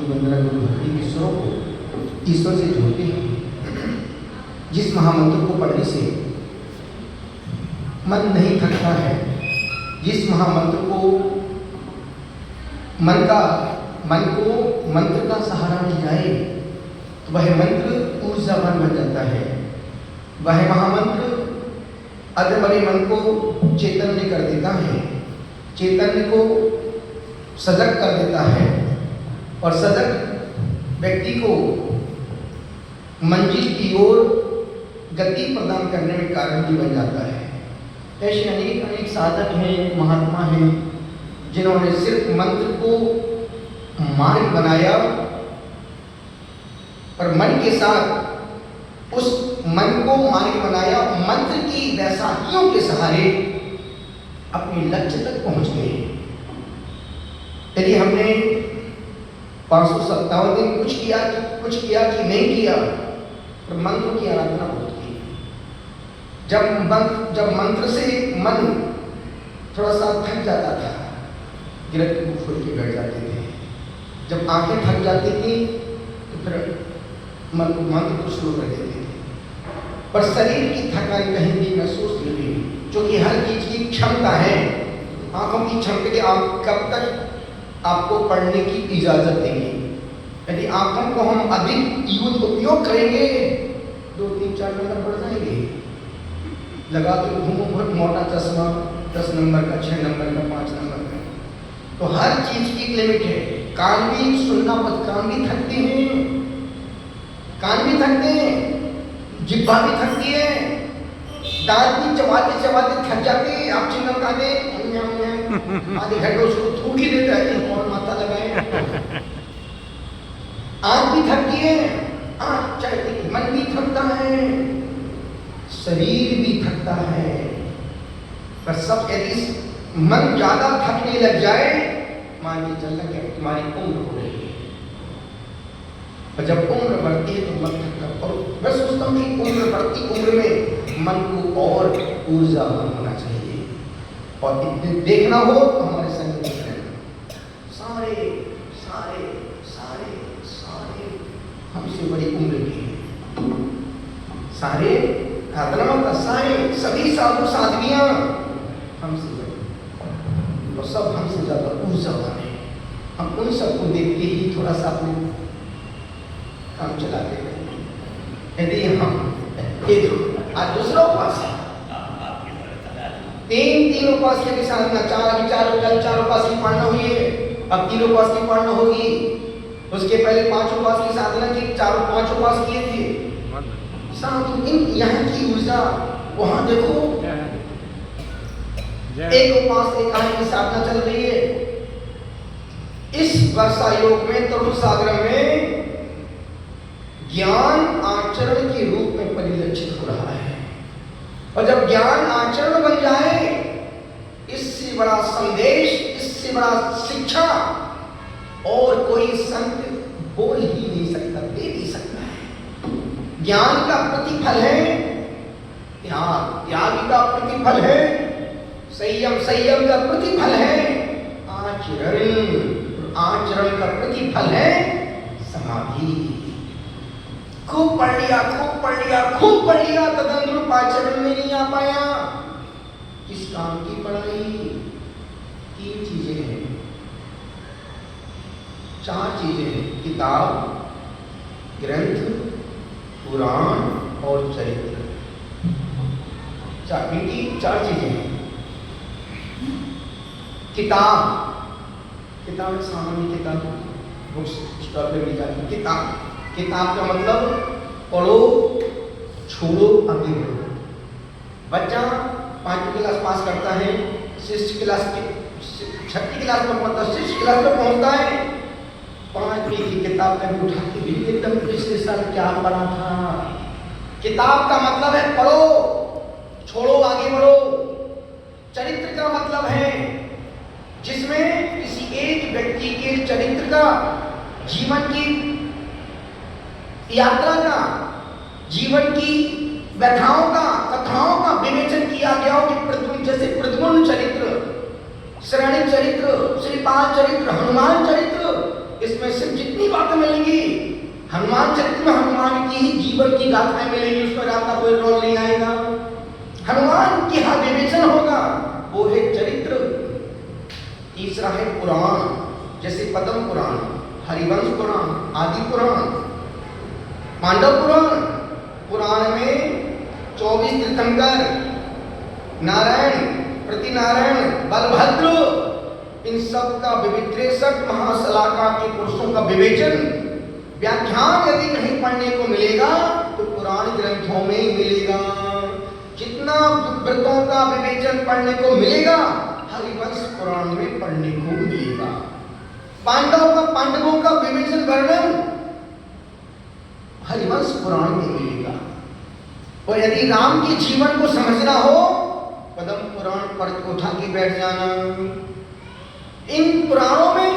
वंदना गुरु भक्ति के स्वरों को ईश्वर से जोड़ते हैं। जिस महामंत्र को पढ़ने से मन नहीं थकता है, जिस महामंत्र को मन को मंत्र का सहारा मिल जाए तो वह मंत्र ऊर्जावान बन जाता है। वह महामंत्र अधमरे मन को चैतन्य कर देता है, चैतन्य को सजग कर देता है और सजग व्यक्ति को मंजिल की ओर गति प्रदान करने में कारण भी बन जाता है। ऐसे अनेक साधक हैं, महात्मा हैं, जिन्होंने सिर्फ मंत्र को मार्ग बनाया और मन के साथ उस मन को मार्ग बनाया, मंत्र की वैसाखियों के सहारे अपने लक्ष्य तक पहुंच गए। यदि हमने 557 दिन कुछ किया कि नहीं किया, पर मंत्रों की आराधना बहुत की। जब मंत्र से मन थोड़ा सा थक जाता था, गिरफ्त मुंह खोल के बैठ जाते थे। जब आंखें थक जाती थी तो फिर मंत्र को शुरू कर देते थे। पर शरीर की थकान कहीं भी महसूस नहीं हुई, क्योंकि हर चीज की क्षमता है। आंखों की क्षमता के आप कब तक आपको पढ़ने की इजाजत देंगे? यदि आंखों को हम अधिक उपयोग करेंगे 2, 3, 4 नंबर बढ़ जाएंगे। लगा तो घूमो बहुत मोटा चश्मा 10 नंबर का, 6 नंबर का, 5 नंबर का। तो हर चीज की लिमिट है। कान भी सुनना मत, कान भी थकते हैं, जिह्वा भी थकती है, दांत भी चबाते चबाते थक जाते हैं। आप चिंगम खाते आधे घंटे उसको थूक ही देता है और माथा लगाए। आंख भी थकती है, आंख चलती, मन भी थकता है, शरीर भी थकता है। पर सब यदि मन ज्यादा थकने लग जाए, मान के चलना कि तुम्हारी उम्र हो रही है, और जब उम्र बढ़ती है तो मन थकता। और मैं सोचता हूँ कि उम्र बढ़ती उम्र में मन को और ऊर्जावान होना चाहिए। और देखना हो तो हमारे संग सारे सारे सारे सारे हमसे बड़ी उम्र के हैं। सारे सारे सभी साधु साध्वियां हमसे बड़ी और सब हमसे ज्यादा ऊर्जावान है। हम उन सबको देखते ही थोड़ा सा अपने काम चलाते हैं। यदि हम आज दूसरा उपास है, तीन उपास के साथ ना चार उपास की पालना हुई है, अब 3 उपास की पालना होगी। उसके पहले 5 उपास की साधना की, 4-5 उपास किए थे। यहाँ की ऊर्जा वहां देखो, एक उपास एक की साधना चल रही है। इस वर्षा योग में, तरुण सागर में ज्ञान आचरण के रूप में परिलक्षित हो रहा है। और जब ज्ञान आचरण बन जाए, इससे बड़ा संदेश, इससे बड़ा शिक्षा और कोई संत बोल ही नहीं सकता, दे नहीं सकता है। ज्ञान का प्रतिफल है त्याग, त्याग का प्रतिफल है संयम, संयम का प्रतिफल है आचरण, आचरण का प्रतिफल है समाधि। खूब पढ़ लिया तदनुरूप आचरण में नहीं आ पाया। किस काम की पढ़ाई? 3 चीजें हैं, 4 चीजें हैं, किताब, ग्रंथ, पुराण और चरित्र। 4 चीजें हैं। किताब सामान्य किताब, बुक्स स्टॉल पे मिल जाती। किताब का मतलब पढ़ो, छोड़ो, आगे बढ़ो। बच्चा 5वीं क्लास पास करता है, 6th क्लास में पहुंचता है, 6th क्लास में पहुंचता है, 5वीं की किताब कभी उठा के भी एकदम पिछले साल क्या पढ़ा था। किताब का मतलब है पढ़ो, छोड़ो, आगे बढ़ो। चरित्र का मतलब है जिसमें किसी एक व्यक्ति के चरित्र का, जीवन की यात्रा का, जीवन की व्यथाओं का, कथाओं का विवेचन किया गया हो। कि जैसे प्रद्युम्न चरित्र, श्रेणी चरित्र, श्रीपाल चरित्र, हनुमान चरित्र, इसमें सिर्फ जितनी बातें मिलेंगी हनुमान चरित्र में हनुमान की ही जीवन की गाथाएं मिलेंगी, उसमें राम का कोई रोल नहीं आएगा। हनुमान की हाँ विवेचन होगा, वो है चरित्र। तीसरा है पुराण, जैसे पद्म पुराण, हरिवंश पुराण, आदि पुराण, पांडव पुराण। पुराण में 24 तीर्थंकर, नारायण, प्रतिनारायण, बलभद्र, इन सब का 63 महासलाका के पुरुषों का विवेचन, व्याख्यान यदि कहीं पढ़ने को मिलेगा तो पुराण ग्रंथों में ही मिलेगा। जितना व्रतों का विवेचन पढ़ने को मिलेगा हरिवंश पुराण में पढ़ने को मिलेगा। पांडवों का विवेचन वर्णन हरिवंश पुराण में मिलेगा। और यदि राम के जीवन को समझना हो पद्म पुराण पढ़ के उठा के बैठ जाना। इन पुराणों में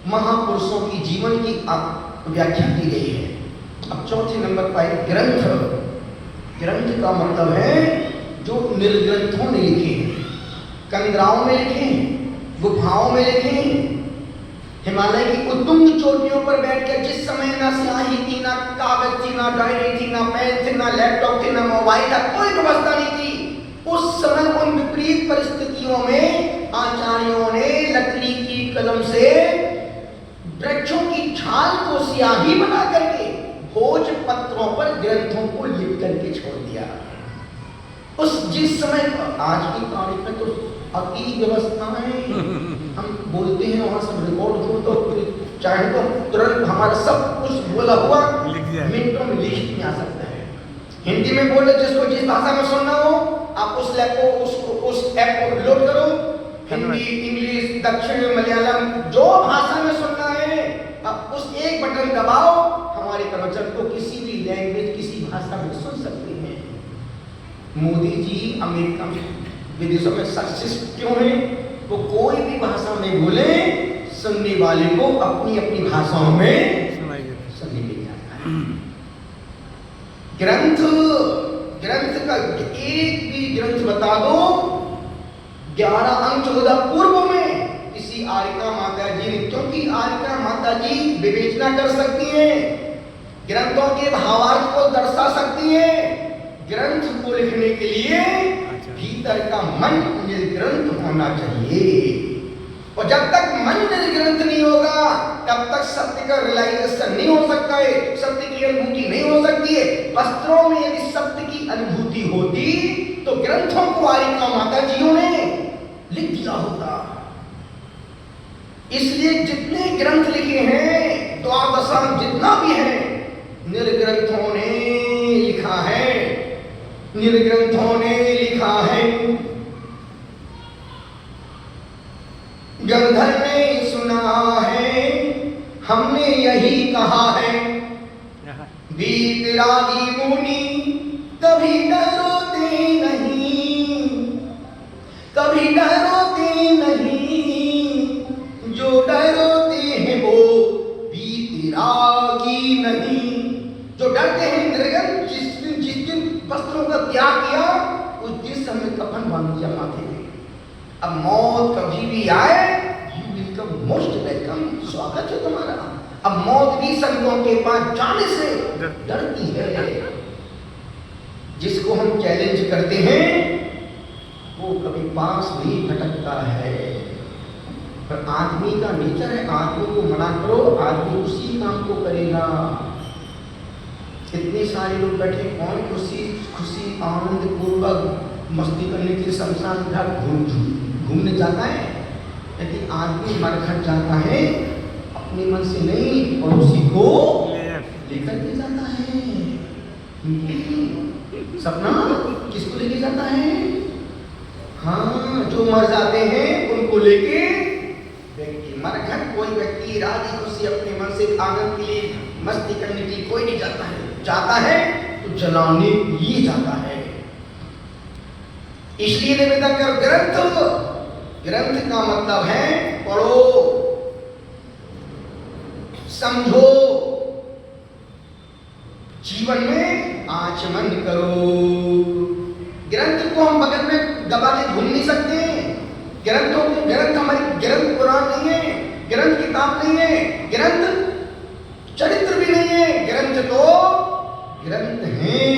महापुरुषों की जीवन की व्याख्या की गई है। अब चौथे नंबर पर ग्रंथ। ग्रंथ का मतलब है जो निर्ग्रंथों ने लिखे हैं, कंदराओं में लिखे हैं, गुफाओं में लिखे हैं, हिमालय की उत्तुंग चोटियों पर बैठ कर, जिस समय ना स्याही थी, ना कागज थी, ना डायरी थी, ना पेन थे, ना लैपटॉप थे, ना मोबाइल था, कोई व्यवस्था नहीं थी। उस समय उन विपरीत परिस्थितियों में आचार्यों ने लकड़ी की कलम से वृक्षों की छाल को स्याही बना करके भोज पत्रों पर ग्रंथों को लिख करके छोड़ दिया। उस जिस समय, आज की तारीख में तो अति व्यवस्थाएं हम बोलते हैं, वहां सब रिकॉर्ड हो तो चाहे तो तुरंत हमारा सब कुछ बोला हुआ मिनटों में लिखित में आ सकता है। हिंदी में बोले, जिसको जिस भाषा में सुनना हो आप उस ऐप को लोड करो, हिंदी, इंग्लिश, दक्षिण, मलयालम, जो भाषा में सुनना है आप उस एक बटन दबाओ, हमारे प्रवचन को किसी भी लैंग्वेज, किसी भाषा में सुन सकते हैं। मोदी जी अमेरिका में, विदेशों में सक्सेस क्यों है? वो कोई भी भाषा में बोले, सुनने वाले को अपनी अपनी भाषाओं में सुनने मिल जाता है। ग्रंथ का एक भी ग्रंथ बता दो, 11 अंक 14 पूर्व में किसी आर्यका माता जी ने, क्योंकि आर्यका माता जी विवेचना कर सकती हैं, ग्रंथों के भावार्थ को दर्शा सकती हैं। ग्रंथ को लिखने के लिए भीतर का मन निर्ग्रंथ होना चाहिए, और जब तक मन निर्ग्रंथ नहीं होगा तब तक सत्य का रियलाइजेशन नहीं हो सकता है, सत्य की अनुभूति नहीं हो सकती है। वस्त्रों में यदि सत्य की अनुभूति होती तो ग्रंथों को आर्यका माता जियों ने लिख दिया होता। इसलिए जितने ग्रंथ लिखे हैं, द्वादशांग जितना भी है, निर्ग्रंथों ने लिखा है, निर्ग्रंथों ने लिखा है। गंधर ने सुना है, हमने यही कहा है, वीतरागी मुनि कभी डरोते नहीं, कभी डरोते नहीं, जो डरोते हैं वो वीतरागी नहीं। जो डरते हैं निर्गन, जिस दिन वस्त्रों का त्याग किया उस दिन समय कफन बांध दिया माथे में। अब मौत कभी भी आए, यू वेलकम, मोस्ट वेलकम, स्वागत है तुम्हारा। अब मौत भी संतों के पास जाने से डरती है। जिसको हम चैलेंज करते हैं वो कभी पास नहीं भटकता है। पर आदमी का नेचर है, आदमी को मना करो, आदमी उसी काम को करेगा। इतने सारे लोग बैठे, कौन खुशी आनंद पूर्वक मस्ती करने के लिए शमशान घाट घूमने जाता है? यदि आदमी मरघट जाता है अपने मन से नहीं, पड़ोसी को लेकर के जाता है। सपना किसको लेके जाता है? हाँ, जो मर जाते हैं उनको लेके व्यक्ति मरघट, कोई व्यक्ति राजी खुशी अपने मन से आनंद के लिए मस्ती करने के लिए कोई नहीं जाता है। जाता है तो जलाने लिए जाता है। इसलिए निवेदन कर, ग्रंथ का मतलब है पढ़ो, समझो, जीवन में आचमन करो। ग्रंथ को हम बगल में दबा के घूम नहीं सकते। ग्रंथ हमारी ग्रंथ पुराण नहीं है। ग्रंथ नहीं है, ग्रंथ चरित्र भी नहीं है, ग्रंथ तो ग्रंथ हैं।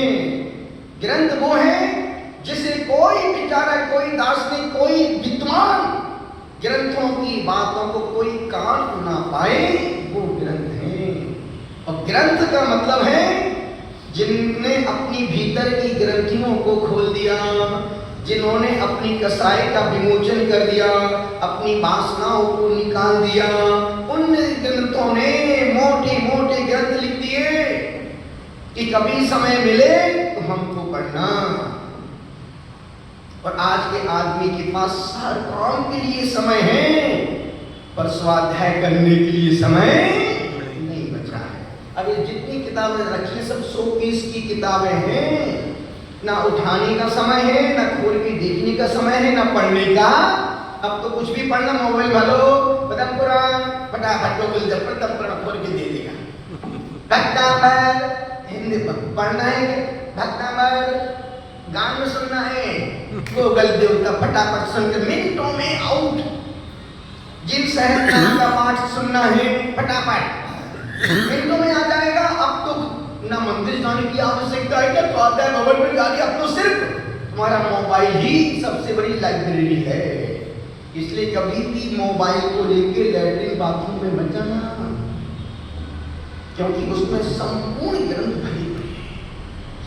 ग्रंथ वो है जिसे कोई बेचारा, कोई दार्शनिक, कोई विद्वान ग्रंथों की बातों को कोई काट ना पाए, वो ग्रंथ हैं। और ग्रंथ का मतलब है जिनने अपनी भीतर की ग्रंथियों को खोल दिया, जिन्होंने अपनी कसाई का विमोचन कर दिया, अपनी वासनाओं को निकाल दिया, उन ग्रंथों ने मोटे मोटे ग्रंथ लिख दिए कि कभी समय मिले तो हमको पढ़ना। और आज के आदमी के पास हर काम के लिए समय है, पर स्वाध्याय करने के लिए समय नहीं बचा है। अब ये जितनी किताबें रखी सब 100 की किताबें हैं, ना उठाने का समय है, ना खोल के देखने का समय है, ना पढ़ने का। अब तो कुछ भी पढ़ना, मोबाइल भलो पदम पुराण फटाफट लोकल जब खोल के दे देगा। भक्तामर हिंदी पढ़ना है, भक्तामर गान सुनना है, गूगल देवता फटाफट सुनकर मिनटों में आउट। जिन शहर का पाठ सुनना है फटाफट मिनटों में आ जाएगा। अब तो ना मंदिर जाने की आवश्यकता है, क्या स्वाध्याय भवन में जाने, अब तो सिर्फ तुम्हारा मोबाइल ही सबसे बड़ी लाइब्रेरी है। इसलिए कभी भी मोबाइल को लेके लैट्रिन बाथरूम में मत जाना, क्योंकि उसमें संपूर्ण ग्रंथ भरे हुए हैं।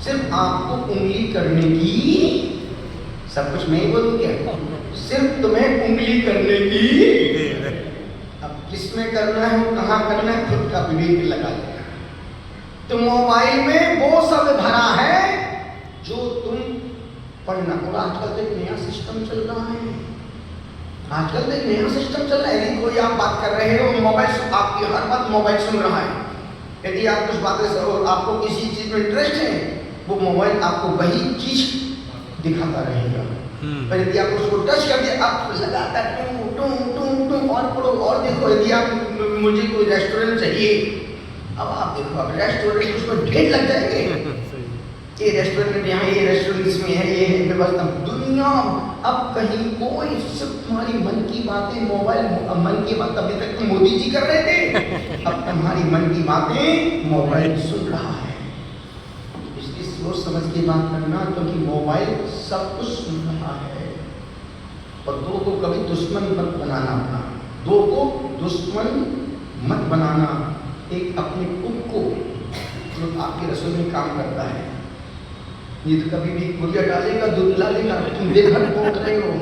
सिर्फ आपको उंगली करने की, सब कुछ मैं ही बोलूं क्या, सिर्फ तुम्हें उंगली करने की। अब किसमें करना है, कहाँ करना है, खुद का विवेक लगा लेना। तो मोबाइल में वो सब भरा है जो तुम पढ़ना। और आजकल तो एक नया सिस्टम चल रहा है, आजकल तो एक नया सिस्टम चल रहा है। यदि कोई आप बात कर रहे हो, मोबाइल आपकी हर बात मोबाइल सुन रहा है। यदि आप कुछ बातें आपको किसी चीज में इंटरेस्ट है, वो मोबाइल आपको वही चीज दिखाता रहेगा। पर यदि आप उसको टच कर दिया, आप लगातार टू टू टू टू और पढ़ो और देखो। यदि आप मुझे कोई रेस्टोरेंट चाहिए, अब आप देखो, अब रेस्टोरेंट उसमें ढेर लग जाएंगे, ये रेस्टोरेंट यहाँ, ये रेस्टोरेंट इसमें है, ये है व्यवस्था। दुनिया अब कहीं कोई सिर्फ तुम्हारी मन की बातें मोबाइल, मन की बात अभी तक तो मोदी जी कर रहे थे, अब तुम्हारी मन की बातें मोबाइल सुन रहा है। इसलिए सोच समझ के बात करना, क्योंकि मोबाइल सब कुछ सुन रहा है। और दो को कभी दुश्मन मत बनाना अपना, दो को दुश्मन मत बनाना। एक अपने कुक को जो आपकी रसोई में काम करता है, ये तो कभी भी गुड़िया डालेगा, दूध डालेगा, तुम दिन भर पहुंच रहे हो,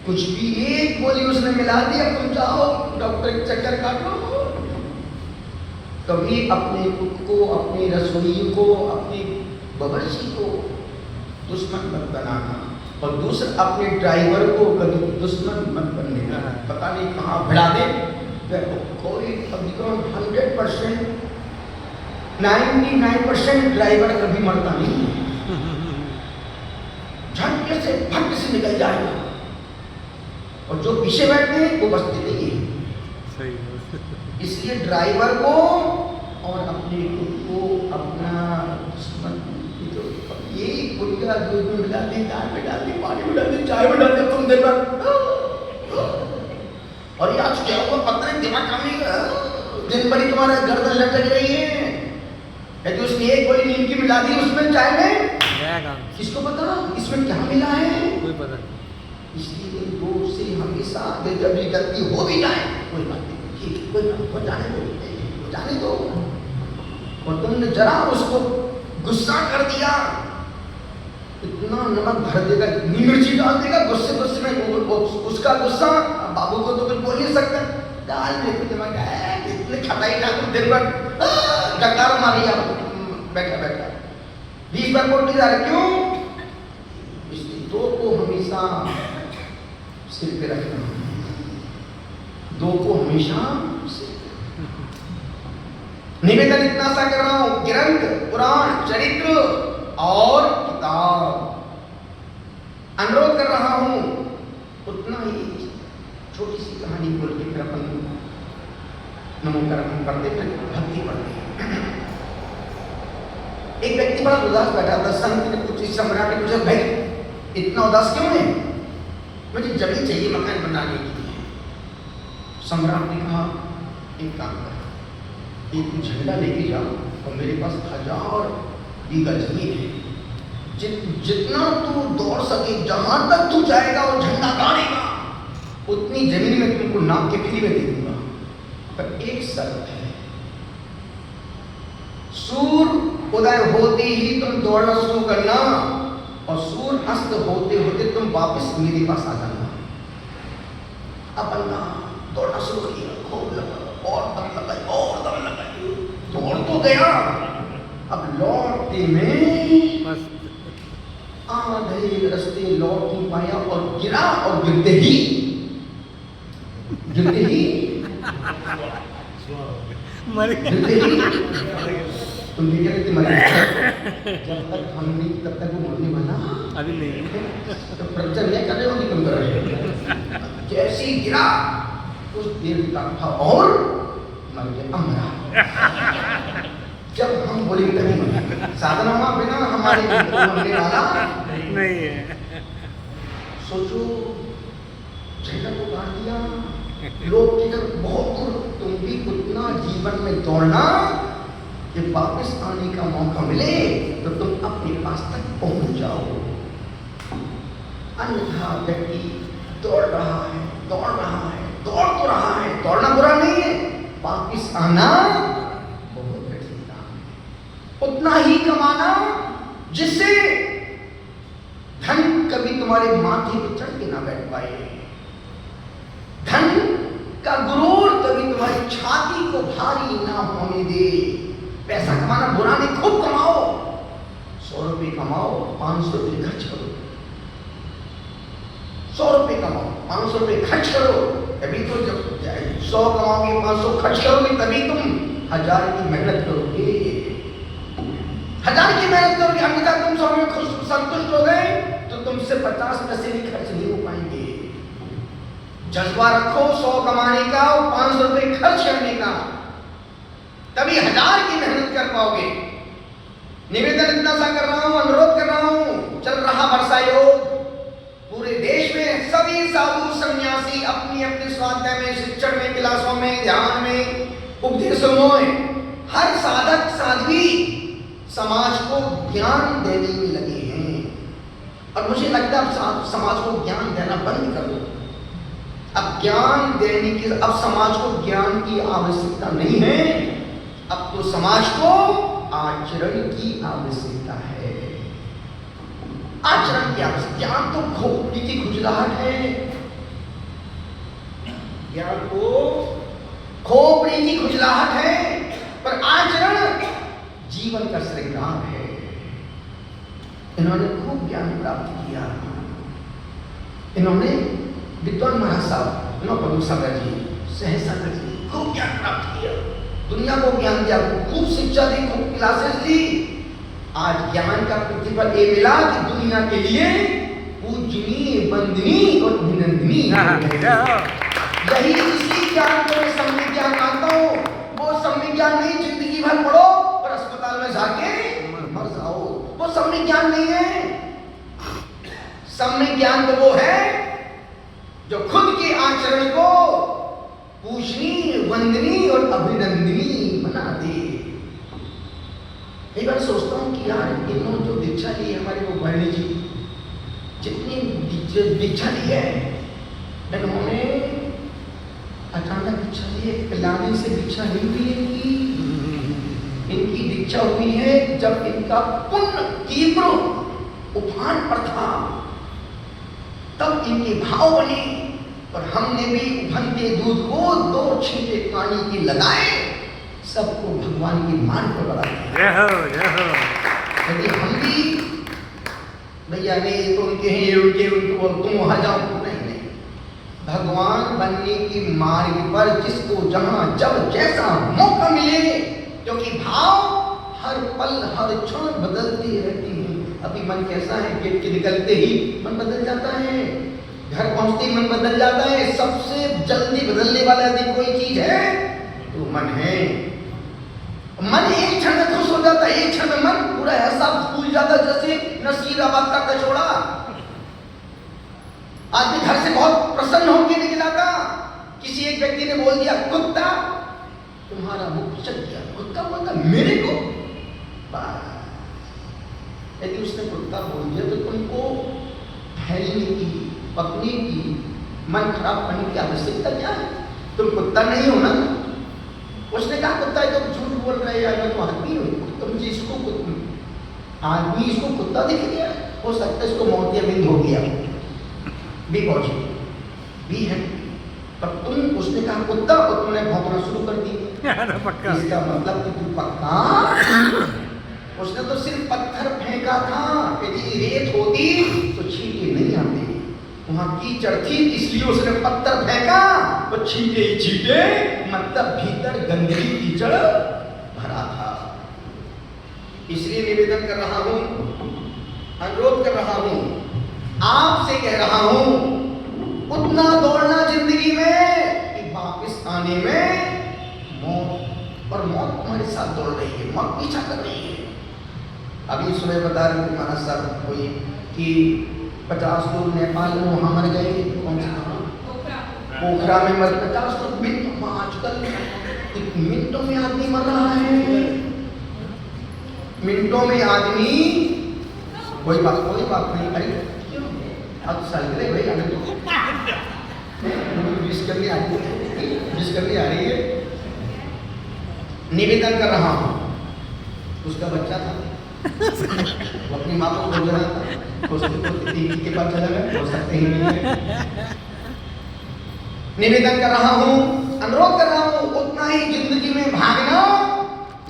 कुछ भी एक गोली उसने मिला दिया, तुम चाहो डॉक्टर के चक्कर काटो। कभी अपने कुक को, अपनी रसोई को, अपनी बवर्ची को दुश्मन मत बनाना। और दूसरा अपने ड्राइवर को कभी दुश्मन मत बनने का। पता नहीं कहाँ भिड़ा दे, कोई कभी 100% 99% ड्राइवर कभी मरता नहीं, झटके से फट से निकल जाएगा। और जो पीछे बैठते हैं वो बचते नहीं है। इसलिए ड्राइवर को और अपने खुद को अपना दुश्मन, यही गुड़िया दूध में मिला दी, दाल में डाल दी, पानी में डाल दी, चाय में डाल दी, तुम देर और ये आज क्या हुआ पता नहीं, दिमाग काम नहीं, दिन भर तुम्हारा गर्दन लटक रही है। यदि उसने एक गोली नींद की मिला दी उसमें, चाय में, किसको पता इसमें क्या मिला है, कोई पता नहीं। इसलिए दो से हमेशा जब ये गलती हो भी जाए, कोई बात नहीं, ठीक है, कोई बात हो जाने दो। और तुमने जरा उसको गुस्सा कर दिया, इतना नमक भर देगा, इतनी मिर्ची डाल देगा, गुस्से में उसका गुस्सा, बाबू को तो कुछ बोल नहीं सकता, दाल में कुछ नमक है, इतने खटाई डाल दिन भर डकार मारी बैठा 20 बार बोल जा रहे, क्यों? इसलिए दो को हमेशा सिर पे रखना, दो को हमेशा सिर पे। निवेदन इतना सा कर रहा हूं, ग्रंथ, पुराण, चरित्र और किताब, अनुरोध कर रहा हूं उतना ही छोटी सी कहानी बोल के फिर अपन नमो कर्म करते, फिर भक्ति पढ़ते। एक व्यक्ति बड़ा उदास बैठा था, संत ने कुछ सम्राट ने पूछा, भाई इतना उदास क्यों है? मुझे जमीन चाहिए मकान बनाने के लिए। सम्राट ने कहा एक काम कर, एक झंडा लेके जाओ और मेरे पास 1000 बीघा जमीन है, जितना तू दौड़ सके, जहां तक तू जाएगा वो झंडा गाड़ेगा, उतनी जमीन में तुमको नाप के फ्री में दे दूंगा। पर एक शर्त है, सूर्य उदय होते ही तुम दौड़ना शुरू करना और सूर्य अस्त होते होते तुम वापस मेरे पास आ जाना। अब बंदा दौड़ना शुरू किया, खूब लगा और दम लगाई और दम लगाई, दौड़ तो गया। अब लौटते में आधे रास्ते लौट नहीं पाया और गिरा, और गिरते ही तुम भी कहते मर जब तक हम नहीं तब तक वो मरने वाला अभी नहीं, तो प्रवचन नहीं कर रहे हो कि तुम कर रहे हो। जैसे ही गिरा कुछ देर तक था और मर गया, अमरा। जब हम बोले तभी साधना बिना हमारे मरने वाला नहीं है। सोचो झंडा को गाड़ दिया, लोग की जब बहुत दूर, तुम भी उतना जीवन में दौड़ना कि वापस आने का मौका मिले तो तुम अपने पास तक पहुंच जाओ। अन्यथा व्यक्ति दौड़ रहा है, दौड़ तो रहा है, दौड़ना बुरा नहीं है, वापस आना बहुत कठिन काम है। उतना ही कमाना जिससे धन कभी तुम्हारे माथे पे चढ़ के ना बैठ पाए, धन का गुरूर कभी तुम्हारी छाती को भारी ना होने दे। पैसा कमाना बुरा नहीं, खूब कमाओ, 100 रुपये कमाओ, 500 रुपये खर्च करो, 100 रुपये कमाओ, 500 रुपये खर्च करो, तभी तो जब 100 कमाओगे 500 खर्च करोगे तभी तुम 1000 की मेहनत करोगे, 1000 की मेहनत करोगे। अन्यथा तुम 100 में खुश संतुष्ट हो गए तो तुमसे 50 पैसे भी खर्च नहीं हो पाएंगे। जज्बा रखो 100 कमाने का और 500 रुपये खर्च करने का, तभी 1000 की मेहनत कर पाओगे। निवेदन इतना सा कर रहा हूं, अनुरोध कर रहा हूं, चल रहा वर्षा योग पूरे देश में सभी साधु सन्यासी अपनी अपनी स्वाध्याय में, शिक्षण में, क्लासों में, ध्यान में, उपदेशों में, हर साधक साध्वी समाज को ज्ञान देने में लगे हैं। और मुझे लगता है अब समाज को ज्ञान देना बंद कर दो। अब ज्ञान देने की, अब समाज को ज्ञान की आवश्यकता नहीं है, अब तो समाज को आचरण की आवश्यकता है। आचरण की आवश्यकता, ज्ञान तो खोपड़ी की खुजलाहट है, ज्ञान को खोपड़ी की खुजलाहट है, पर आचरण जीवन का श्रृंगार है। इन्होंने खूब ज्ञान प्राप्त किया। इन्होंने विद्वान महाराज साहब नौपदु सागर जी, सहसागर जी खूब ज्ञान प्राप्त किया, दुनिया को ज्ञान दिया, खूब शिक्षा दी, खूब क्लासेस दी। आज ज्ञान का प्रतिफल ये मिला कि दुनिया के लिए पूजनीय, वंदनीय और अभिनंदनीय। यही इसी ज्ञान को मैं सम्यक ज्ञान मानता हूँ। वो सम्यक ज्ञान नहीं जिंदगी भर पढ़ो और अस्पताल में जाके मर जाओ, वो सम्यक ज्ञान नहीं है। सम्यक ज्ञान तो वो है जो खुद के आचरण को पूजनीय, वंदनीय और अभिनंदनीय बना दे। कई बार सोचता हूँ कि यार इन्होंने जो दीक्षा ली है, हमारे वो बहनी जी जितनी दीक्षा ली है, इन्होंने अचानक दीक्षा ली है, कल्याणी से दीक्षा नहीं हुई है। इनकी दीक्षा हुई है जब इनका पुण्य तीव्र उफान पर था, तब इनके भाव बने। और हमने भी उफनते दूध को 2 छींटे पानी के लगाए, सबको भगवान की मान पर बढ़ा दिया। यदि हम भी भैया नहीं तो उनके हैं, उनके तुम वहां जाओ, नहीं, भगवान बनने की मार्ग पर जिसको जहां जब जैसा मौका मिले, क्योंकि भाव हर पल हर क्षण बदलते रहते हैं। अभी मन कैसा है, गेट के निकलते ही मन बदल जाता है, घर पहुंचते ही मन बदल जाता है। सबसे जल्दी बदलने वाला यदि कोई चीज है तो मन है। मन एक क्षण में खुश हो जाता है, एक क्षण में मन पूरा ऐसा फूल जाता है जैसे नसीराबाद का कचौड़ा। आदमी घर से बहुत प्रसन्न होकर निकला था किसी एक व्यक्ति ने बोल दिया कुत्ता, तुम्हारा मुख चल गया। कुत्ता बोलता मेरे को, यदि उसने कुत्ता बोल दिया तो तुमको फैलने की, पकने की, मन खराब करने की आवश्यकता क्या है? तुम कुत्ता नहीं हो ना। उसने कहा कुत्ता है, तुम झूठ बोल रहे हो, मैं तो आदमी हूँ। तुम जिसको आदमी इसको कुत्ता दिख गया, हो सकता है इसको मोतियाबिंद हो गया, बी पॉजिटिव, बी है। पर तुम, उसने कहा कुत्ता और तुमने भौंकना शुरू कर दिया, पक्का इसका मतलब कि तू पक्का। उसने तो सिर्फ पत्थर फेंका था, यदि रेत होती तो छींटे नहीं आते। वहां कीचड़ थी इसलिए उसने पत्थर फेंका तो छींटे ही छींटे, मतलब भीतर गंदगी कीचड़ भरा था। इसलिए निवेदन कर रहा हूं, अनुरोध कर रहा हूं, आपसे कह रहा हूं, उतना दौड़ना जिंदगी में कि वापस आने में मौत, और मौत तुम्हारे साथ दौड़ रही है, मौत पीछा कर रही है। अभी सुबह बता रहे थे महाराज साहब कोई कि 50 लोग नेपाल में वहां मर गए। कौन सा पोखरा में मर 50 लोग मिनटों, आजकल मिनटों में आदमी मर रहा है, मिनटों में आदमी। कोई बात नहीं, अरे अब साइकिल भाई आगे तो विश करने आ रही है। निवेदन कर रहा हूं, उसका बच्चा था, वो अपनी माँ को खोज रहा था, उसको टीवी के पास चला गया, हो सकते ही नहीं। निवेदन कर रहा हूं, अनुरोध कर रहा हूं, उतना ही जिंदगी में भागना,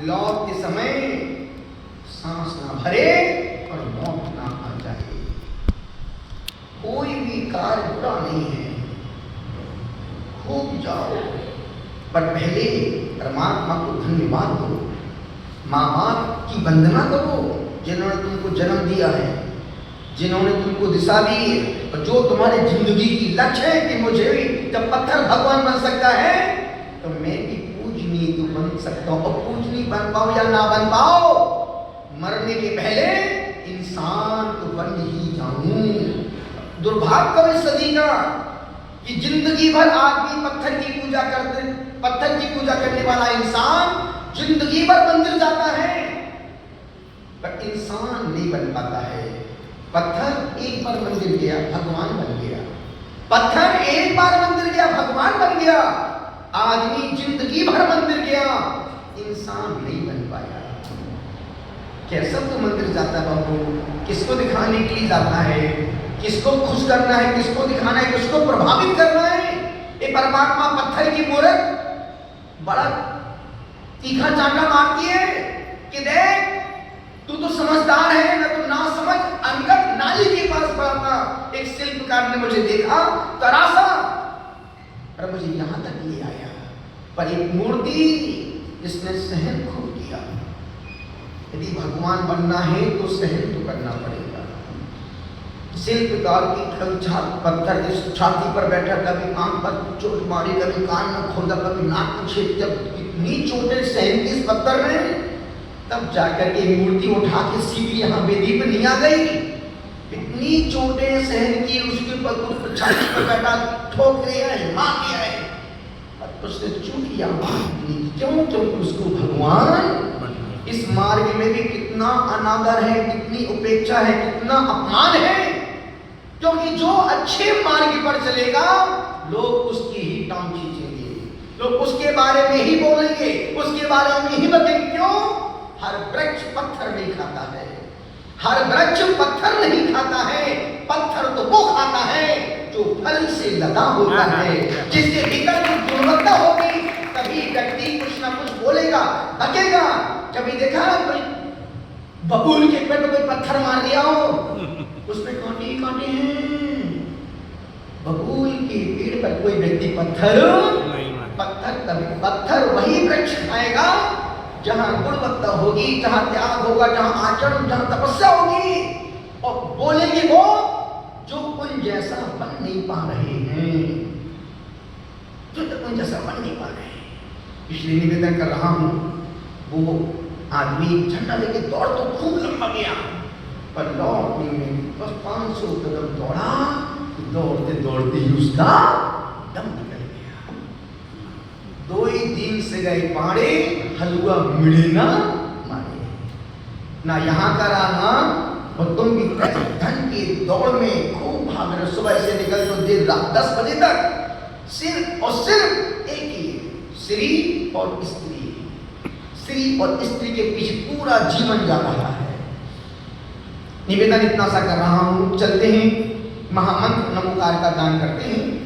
लौट के समय सांस ना भरे और मौत ना आ जाए। कोई भी कार्य बुरा नहीं है, खूब जाओ, पर पहले परमात्मा को धन्यवाद दो, माँ बाप की वंदना करो जिन्होंने तुमको जन्म दिया है, जिन्होंने तुमको दिशा दी है, और जो तुम्हारे जिंदगी की लक्ष्य है कि मुझे भी जब पत्थर भगवान बन सकता है तो मैं भी पूजनीय तो बन सकता हूँ। और पूजनीय बन पाओ या ना बन पाओ, मरने के पहले इंसान तो बन ही जाऊं। दुर्भाग्य इस सदी का कि जिंदगी भर आदमी पत्थर की पूजा करने वाला इंसान जिंदगी भर मंदिर जाता है, पर इंसान नहीं बन पाता है। पत्थर एक बार मंदिर गया, भगवान बन गया। पत्थर एक बार मंदिर गया, भगवान बन गया। आदमी जिंदगी भर मंदिर गया, इंसान नहीं बन पाया। कैसा तो मंदिर जाता है बाबू, किसको दिखाने के लिए जाता है, किसको खुश करना है, किसको दिखाना है, किसको प्रभावित करना है। ये परमात्मा पत्थर की मूर्त बड़ा तीखा चांटा मारती है कि देख तू तो समझदार है, मैं तो ना समझ अंगत नाली के पास पड़ा था। एक शिल्पकार ने मुझे देखा, तरासा और मुझे यहां तक ले आया, पर एक मूर्ति जिसने सहन खो दिया। यदि भगवान बनना है तो सहन तो करना पड़ेगा। शिल्पकार की पत्थर की छाती पर बैठा, कभी आंख पर चोट मारी, कभी कान में खोदा, कभी नाक में छेद, जब इतनी चोटें सहन की इस पत्थर ने, तब जाकर के मूर्ति उठा के सीधी यहाँ वेदी पे नहीं आ गई। इतनी चोटें सहन की, उसके ऊपर छाती पर बैठा, ठोक दिया है, मार दिया है, उसने चूक किया। क्यों? क्योंकि उसको भगवान, इस मार्ग में भी कितना अनादर है, कितनी उपेक्षा है, कितना अपमान है। क्योंकि जो अच्छे मार्ग पर चलेगा लोग उसकी ही टांग खींचेंगे, लोग उसके बारे में ही बोलेंगे, उसके बारे में ही बतेंगे। क्यों? हर वृक्ष पत्थर नहीं खाता है, हर वृक्ष पत्थर नहीं खाता है। पत्थर तो वो खाता है जो फल से लदा होता है, जिसके भीतर कुछ गुणवत्ता होगी, तभी व्यक्ति कुछ ना कुछ बोलेगा, बकेगा। कभी देखा कोई बबूल के पेड़ में कोई पत्थर मार दिया हो, उसमें कांटे ही कांटे हैं। बबूल के पेड़ पर कोई व्यक्ति पत्थर वही वृक्ष खाएगा जहां गुणवत्ता होगी, जहां त्याग होगा, जहां आचरण, जहां तपस्या होगी। और बोलेंगे वो जो उन जैसा बन नहीं पा रहे हैं, जो उन जैसा बन नहीं पा रहे हैं। इसलिए निवेदन कर रहा हूं, वो आदमी झंडा लेके दौड़ तो खूब लंबा गया, पर लौटने में बस 500 कदम दौड़ा, दौड़ते दौड़ते ही उसका दम निकल गया। दिन से गए पाड़े, हलवा मिले ना मारे। ना यहाँ का राना, और तुम भी धन की दौड़ में खूब भाग रहे, सुबह से निकल तो देर रात 10 बजे तक सिर्फ और सिर्फ एक ही, श्री और स्त्री, स्त्री और स्त्री के पीछे पूरा जीवन जा रहा है। निवेदन इतना सा कर रहा हूं, चलते हैं महामंत्र नमोकार का दान करते हैं।